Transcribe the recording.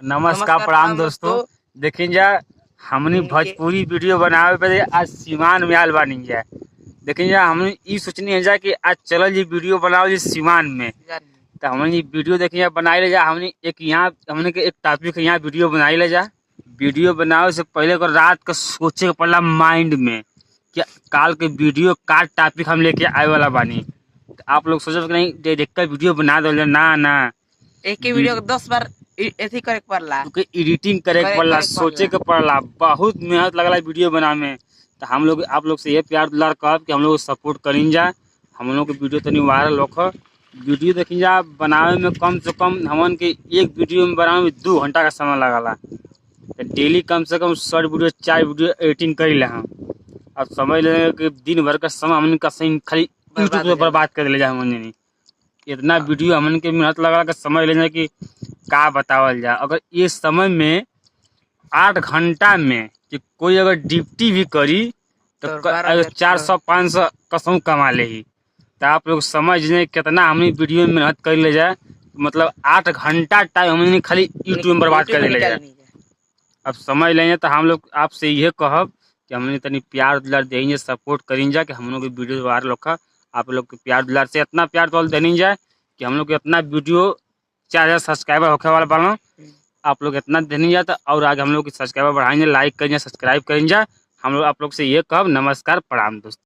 नमस्कार प्रणाम दोस्तों। देखिए जा हमनी भोजपुरी वीडियो बनावे पे आज सिवान में आयल बानी जा। देखिए जा हमनी ई सोचनी है जा कि आज चलल जी वीडियो बनाओ जी सिवान में। तो हमनी वीडियो देखिए बनाई ले जा। हमनी एक यहाँ हमने के एक टॉपिक यहाँ वीडियो बनाई ले जा। वीडियो बनावे से पहले को रात को सोचे के पड़ला माइंड में कि काल के वीडियो का टॉपिक हम लेके आए वाला बानी। तो आप लोग सोचो कि नहीं डायरेक्ट का वीडियो बना दो, ना एक ही वीडियो को 10 बार एथी करे के पड़ला, क्योंकि एडिटिंग करे के पड़ला, सोचे के पड़ला, बहुत मेहनत लगला वीडियो बनाने में। तो हम लोग आप लोग से ये प्यार दुलार कहब कि हम लोग सपोर्ट करीन जा। हम लोग के वीडियो तनी वायरल होख। वीडियो देखी जा बनावे में कम से कम हमन के एक वीडियो में बनावे में 2 घंटा का समय लगला। तो डेली कम से कम 100 वीडियो 4 वीडियो एडिटिंग करी ले हम। अब समझ ले कि दिन भर का समय हमन का सही खाली यूट्यूब पे बर्बाद कर ले जा। हमन इतना वीडियो हमन के मेहनत लगा के समझ ले कि का बतावल जा। अगर ये समय में 8 घंटा में कि कोई अगर ड्यूटी भी करी तो 400-500 कसम कमा ले ही। तो आप लोग समझ लें कितना हमने वीडियो में मेहनत कर ले जाए। मतलब 8 घंटा टाइम हमने खाली यूट्यूब में बर्बाद कर ले जाए। अब समझ लेंगे तो हम लोग आपसे ये कहब कि हमने तनी प्यार दुलार देंगे, सपोर्ट करें जा कि हम लोग की वीडियो वायरल होखा। आप लोग के प्यार दुलार से इतना प्यार तो देनी जाए कि हम लोग के इतना वीडियो 4000 सब्सक्राइबर होखे वाला बानो। आप लोग इतना देनी जाए तो और आगे हम लोग की सब्सक्राइबर बढ़ाएंगे, लाइक करेंगे, सब्सक्राइब करेंगे। हम लोग आप लोग से ये कहब नमस्कार प्रणाम दोस्तों।